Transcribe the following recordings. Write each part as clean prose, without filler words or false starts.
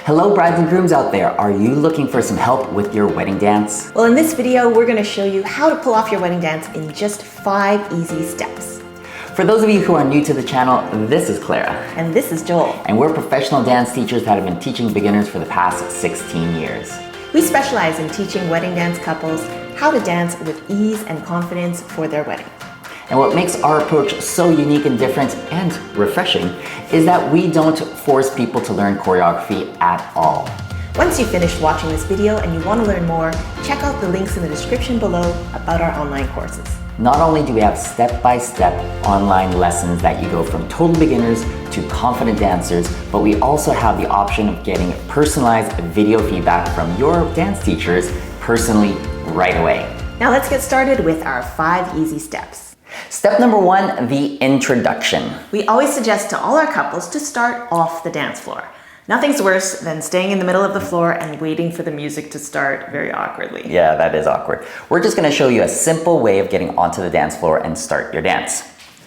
Hello brides and grooms out there, are you looking for some help with your wedding dance? Well, in this video, we're going to show you how to pull off your wedding dance in just 5 easy steps. For those of you who are new to the channel, this is Clara. And this is Joel. And we're professional dance teachers that have been teaching beginners for the past 16 years. We specialize in teaching wedding dance couples how to dance with ease and confidence for their wedding. And what makes our approach so unique and different and refreshing is that we don't force people to learn choreography at all. Once you've finished watching this video and you want to learn more, check out the links in the description below about our online courses. Not only do we have step-by-step online lessons that you go from total beginners to confident dancers, but we also have the option of getting personalized video feedback from your dance teachers personally right away. Now let's get started with our 5 easy steps. Step number 1, the introduction. We always suggest to all our couples to start off the dance floor. Nothing's worse than staying in the middle of the floor and waiting for the music to start very awkwardly. Yeah, that is awkward. We're just going to show you a simple way of getting onto the dance floor and start your dance.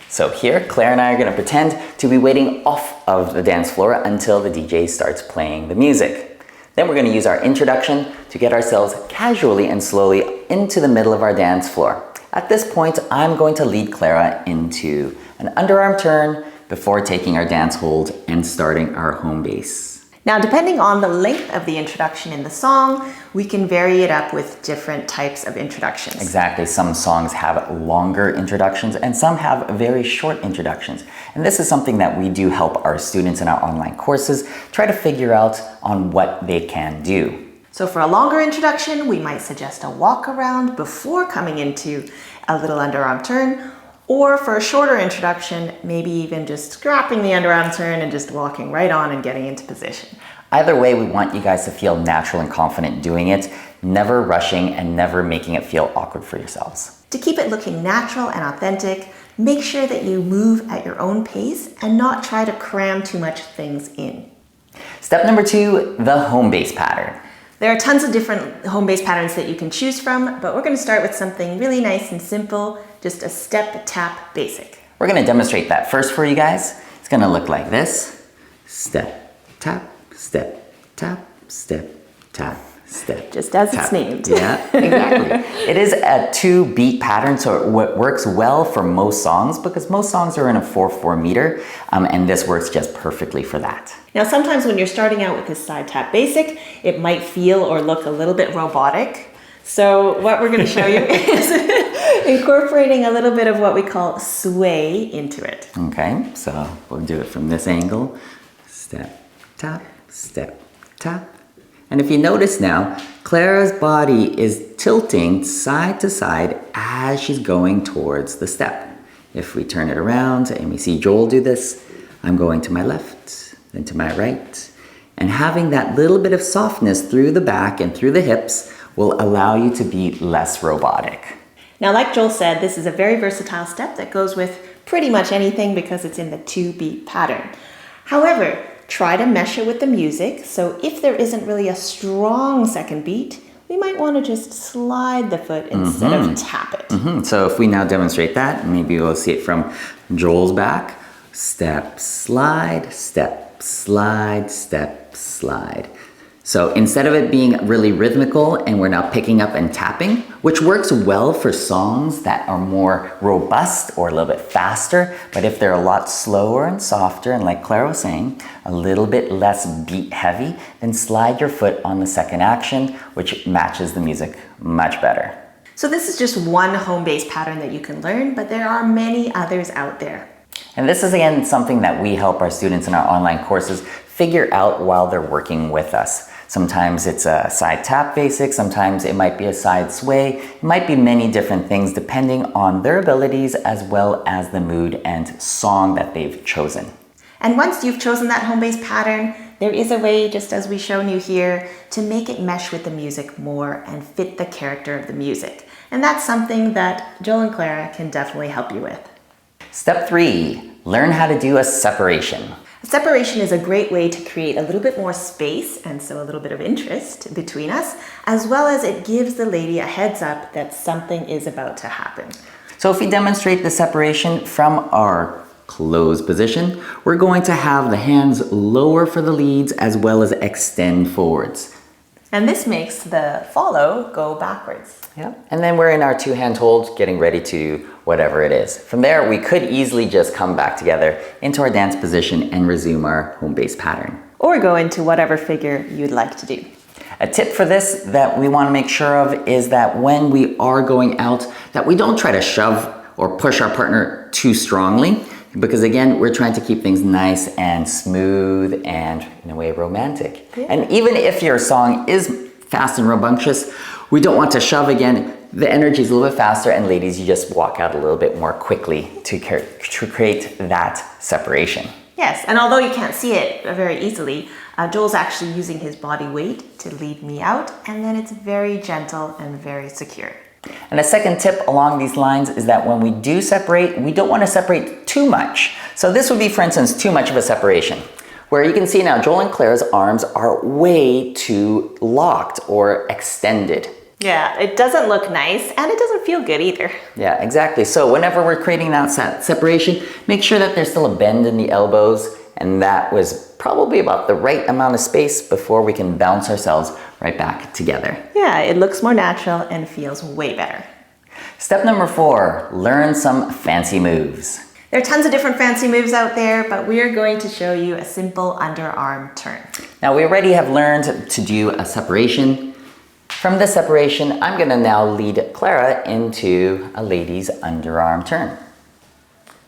So here, Claire and I are going to pretend to be waiting off of the dance floor until the DJ starts playing the music. Then we're going to use our introduction to get ourselves casually and slowly into the middle of our dance floor. At this point, I'm going to lead Clara into an underarm turn before taking our dance hold and starting our home base. Now, depending on the length of the introduction in the song, we can vary it up with different types of introductions. Exactly. Some songs have longer introductions and some have very short introductions. And this is something that we do help our students in our online courses try to figure out on what they can do. So for a longer introduction, we might suggest a walk around before coming into a little underarm turn, or for a shorter introduction, maybe even just scrapping the underarm turn and just walking right on and getting into position. Either way, we want you guys to feel natural and confident doing it, never rushing and never making it feel awkward for yourselves. To keep it looking natural and authentic, make sure that you move at your own pace and not try to cram too much things in. Step number 2, the home base pattern. There are tons of different home base patterns that you can choose from, but we're going to start with something really nice and simple, just a step tap basic. We're going to demonstrate that first for you guys. It's going to look like this. Step, tap, step, tap, step, tap, step. Just as tap. It's named. Yeah, exactly. It is a 2-beat pattern, so it works well for most songs because most songs are in a 4/4 meter, and this works just perfectly for that. Now, sometimes when you're starting out with this side tap basic, it might feel or look a little bit robotic. So what we're going to show you is incorporating a little bit of what we call sway into it. Okay, so we'll do it from this angle. Step, tap, step, tap. And if you notice now, Clara's body is tilting side to side as she's going towards the step. If we turn it around and we see Joel do this, I'm going to my left, then to my right. And having that little bit of softness through the back and through the hips will allow you to be less robotic. Now, like Joel said, this is a very versatile step that goes with pretty much anything because it's in the 2-beat pattern. However, try to mesh it with the music, so if there isn't really a strong second beat, we might want to just slide the foot instead of tap it. So if we now demonstrate that, maybe we'll see it from Joel's back. Step, slide, step, slide, step, slide. So instead of it being really rhythmical and we're now picking up and tapping, which works well for songs that are more robust or a little bit faster, but if they're a lot slower and softer, and like Clara was saying, a little bit less beat heavy, then slide your foot on the second action, which matches the music much better. So this is just one home base pattern that you can learn, but there are many others out there. And this is again something that we help our students in our online courses figure out while they're working with us. Sometimes it's a side tap basic, sometimes it might be a side sway. It might be many different things depending on their abilities as well as the mood and song that they've chosen. And once you've chosen that home base pattern, there is a way, just as we've shown you here, to make it mesh with the music more and fit the character of the music. And that's something that Joel and Clara can definitely help you with. Step 3, learn how to do a separation. A separation is a great way to create a little bit more space and so a little bit of interest between us, as well as it gives the lady a heads up that something is about to happen. So if we demonstrate the separation from our closed position, we're going to have the hands lower for the leads as well as extend forwards. And this makes the follow go backwards. Yep. And then we're in our two-hand hold, getting ready to do whatever it is. From there, we could easily just come back together into our dance position and resume our home base pattern. Or go into whatever figure you'd like to do. A tip for this that we want to make sure of is that when we are going out, that we don't try to shove or push our partner too strongly, because again, we're trying to keep things nice and smooth and in a way romantic. Yeah. And even if your song is fast and rambunctious, we don't want to shove again. The energy is a little bit faster, and ladies, you just walk out a little bit more quickly to create that separation. Yes, and although you can't see it very easily, Joel's actually using his body weight to lead me out, and then it's very gentle and very secure. And a second tip along these lines is that when we do separate, we don't want to separate too much. So this would be, for instance, too much of a separation, where you can see now Joel and Clara's arms are way too locked or extended. Yeah, it doesn't look nice, and it doesn't feel good either. Yeah, exactly. So whenever we're creating that separation, make sure that there's still a bend in the elbows, and that was probably about the right amount of space before we can bounce ourselves right back together. Yeah, it looks more natural and feels way better. Step number 4, learn some fancy moves. There are tons of different fancy moves out there, but we are going to show you a simple underarm turn. Now we already have learned to do a separation. From this separation, I'm going to now lead Clara into a lady's underarm turn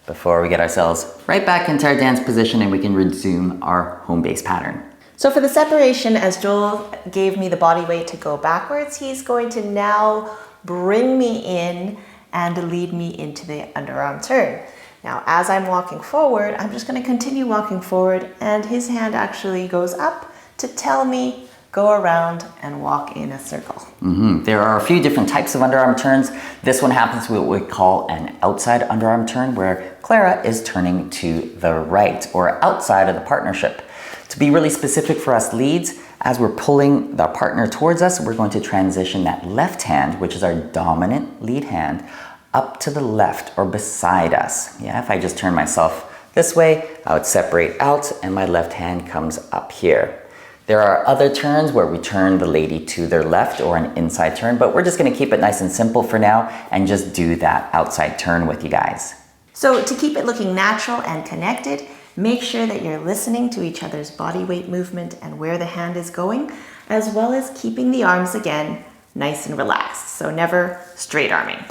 before we get ourselves right back into our dance position and we can resume our home base pattern. So for the separation, as Joel gave me the body weight to go backwards, he's going to now bring me in and lead me into the underarm turn. Now, as I'm walking forward, I'm just going to continue walking forward, and his hand actually goes up to tell me go around and walk in a circle. There are a few different types of underarm turns. This one happens to be what we call an outside underarm turn, where Clara is turning to the right or outside of the partnership. To be really specific for us leads, as we're pulling the partner towards us, we're going to transition that left hand, which is our dominant lead hand, up to the left or beside us. Yeah, if I just turn myself this way, I would separate out and my left hand comes up here. There are other turns where we turn the lady to their left or an inside turn, but we're just going to keep it nice and simple for now and just do that outside turn with you guys. So to keep it looking natural and connected, make sure that you're listening to each other's body weight movement and where the hand is going, as well as keeping the arms again nice and relaxed. So never straight arming.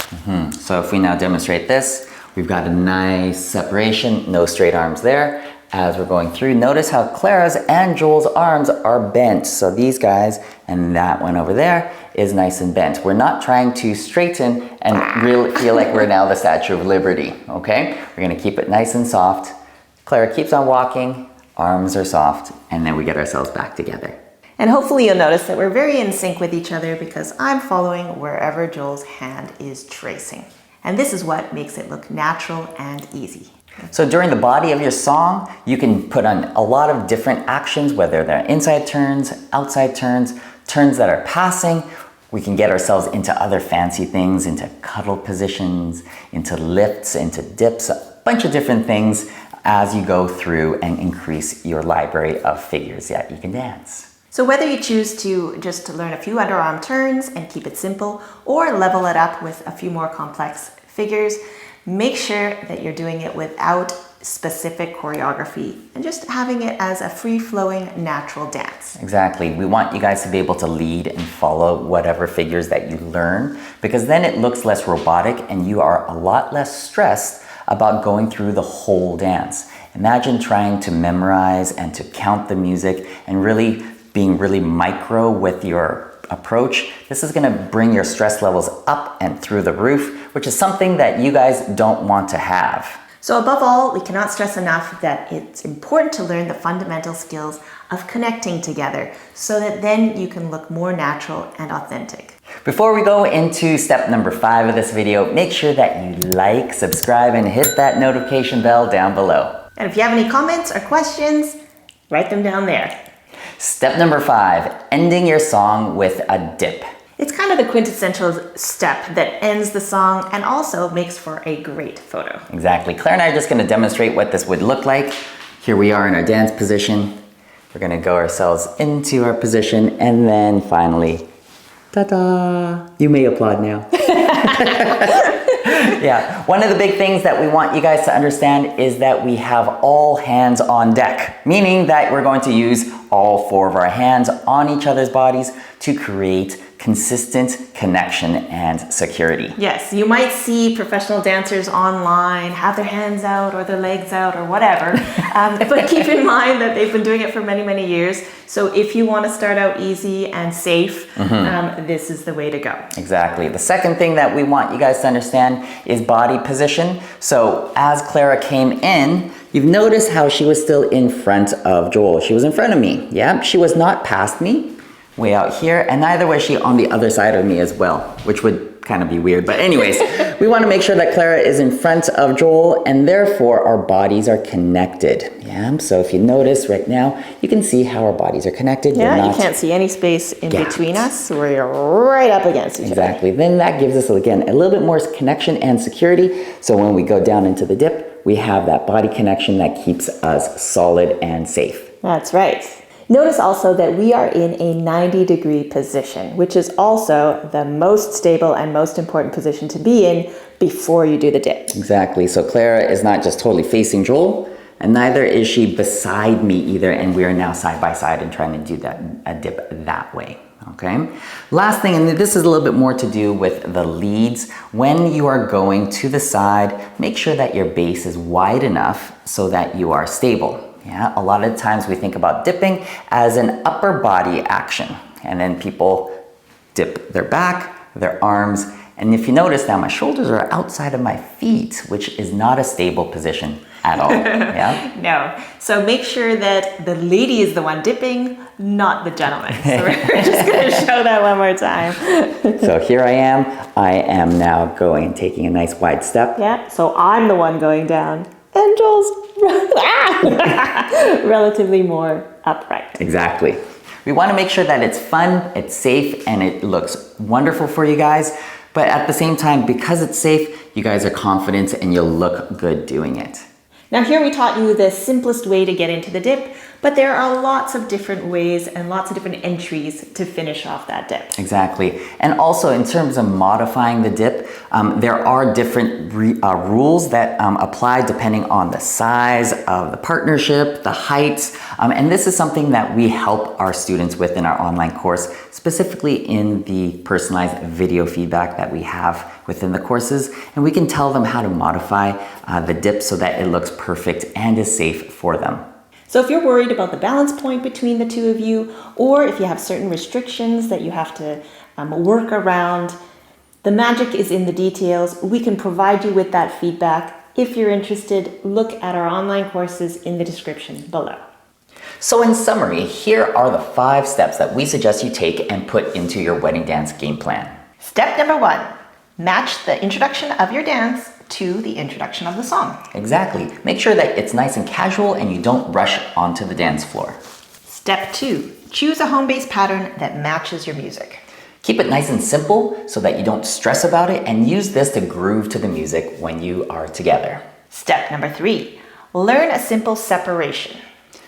So if we now demonstrate this, we've got a nice separation, no straight arms there. As we're going through, notice how Clara's and Joel's arms are bent. So these guys and that one over there is nice and bent. We're not trying to straighten and really feel like we're now the Statue of Liberty, okay? We're gonna keep it nice and soft. Clara keeps on walking, arms are soft, and then we get ourselves back together. And hopefully you'll notice that we're very in sync with each other because I'm following wherever Joel's hand is tracing. And this is what makes it look natural and easy. So during the body of your song, you can put on a lot of different actions, whether they're inside turns, outside turns, turns that are passing. We can get ourselves into other fancy things, into cuddle positions, into lifts, into dips, a bunch of different things as you go through and increase your library of figures that you can dance. So whether you choose to just learn a few underarm turns and keep it simple, or level it up with a few more complex figures, make sure that you're doing it without specific choreography and just having it as a free-flowing, natural dance. Exactly. We want you guys to be able to lead and follow whatever figures that you learn, because then it looks less robotic and you are a lot less stressed about going through the whole dance. Imagine trying to memorize and to count the music and really being really micro with your approach. This is going to bring your stress levels up and through the roof, which is something that you guys don't want to have. So above all, we cannot stress enough that it's important to learn the fundamental skills of connecting together so that then you can look more natural and authentic. Before we go into step number 5 of this video, make sure that you like, subscribe, and hit that notification bell down below. And if you have any comments or questions, write them down there. Step number 5, ending your song with a dip. It's kind of the quintessential step that ends the song and also makes for a great photo. Exactly. Claire and I are just going to demonstrate what this would look like. Here we are in our dance position. We're going to go ourselves into our position and then finally, ta-da! You may applaud now. Yeah, one of the big things that we want you guys to understand is that we have all hands on deck, meaning that we're going to use all 4 of our hands on each other's bodies to create consistent connection and security. Yes, you might see professional dancers online have their hands out or their legs out or whatever, but keep in mind that they've been doing it for many, many years. So if you want to start out easy and safe, this is the way to go. Exactly. The second thing that we want you guys to understand is body position. So as Clara came in, you've noticed how she was still in front of Joel. She was in front of me. Yeah, she was not past me, way out here, and neither was she on the other side of me as well, which would kind of be weird. But anyways, we want to make sure that Clara is in front of Joel, and therefore our bodies are connected. Yeah, so if you notice right now, you can see how our bodies are connected. Yeah, you can't see any space in between us. We're right up against each other. Exactly. Then that gives us, again, a little bit more connection and security. So when we go down into the dip, we have that body connection that keeps us solid and safe. That's right. Notice also that we are in a 90-degree position, which is also the most stable and most important position to be in before you do the dip. Exactly. So Clara is not just totally facing Joel, and neither is she beside me either, and we are now side by side and trying to do a dip that way. Okay. Last thing, and this is a little bit more to do with the leads. When you are going to the side, make sure that your base is wide enough so that you are stable. Yeah, a lot of times we think about dipping as an upper body action, and then people dip their back, their arms, and if you notice now, my shoulders are outside of my feet, which is not a stable position at all. Yeah. No. So make sure that the lady is the one dipping, not the gentleman. So we're just going to show that one more time. So here I am. I am now going and taking a nice wide step. Yeah. So I'm the one going down, and Joel's relatively more upright. Exactly. We want to make sure that it's fun, it's safe, and it looks wonderful for you guys. But at the same time, because it's safe, you guys are confident and you'll look good doing it. Now here we taught you the simplest way to get into the dip, but there are lots of different ways and lots of different entries to finish off that dip. Exactly. And also in terms of modifying the dip, there are different rules that apply depending on the size of the partnership, the height, and this is something that we help our students with in our online course, specifically in the personalized video feedback that we have within the courses, and we can tell them how to modify the dip so that it looks perfect and is safe for them. So if you're worried about the balance point between the two of you, or if you have certain restrictions that you have to work around, the magic is in the details. We can provide you with that feedback. If you're interested, look at our online courses in the description below. So in summary, here are the 5 steps that we suggest you take and put into your wedding dance game plan. Step number 1, match the introduction of your dance to the introduction of the song. Exactly. Make sure that it's nice and casual and you don't rush onto the dance floor. Step 2, choose a HomeBase pattern that matches your music. Keep it nice and simple so that you don't stress about it, and use this to groove to the music when you are together. Step number 3, learn a simple separation.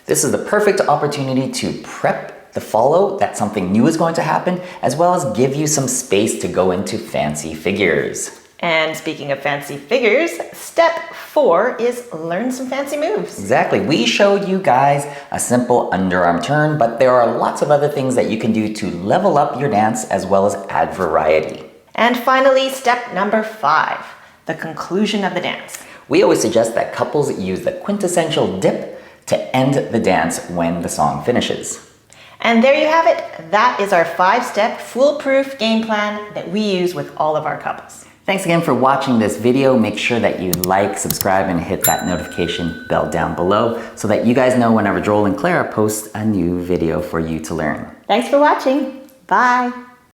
This is the perfect opportunity to prep the follow that something new is going to happen, as well as give you some space to go into fancy figures. And speaking of fancy figures, step 4 is learn some fancy moves. Exactly. We showed you guys a simple underarm turn, but there are lots of other things that you can do to level up your dance as well as add variety. And finally, step number 5, the conclusion of the dance. We always suggest that couples use the quintessential dip to end the dance when the song finishes. And there you have it. That is our 5-step foolproof game plan that we use with all of our couples. Thanks again for watching this video. Make sure that you like, subscribe, and hit that notification bell down below so that you guys know whenever Joel and Clara post a new video for you to learn. Thanks for watching. Bye.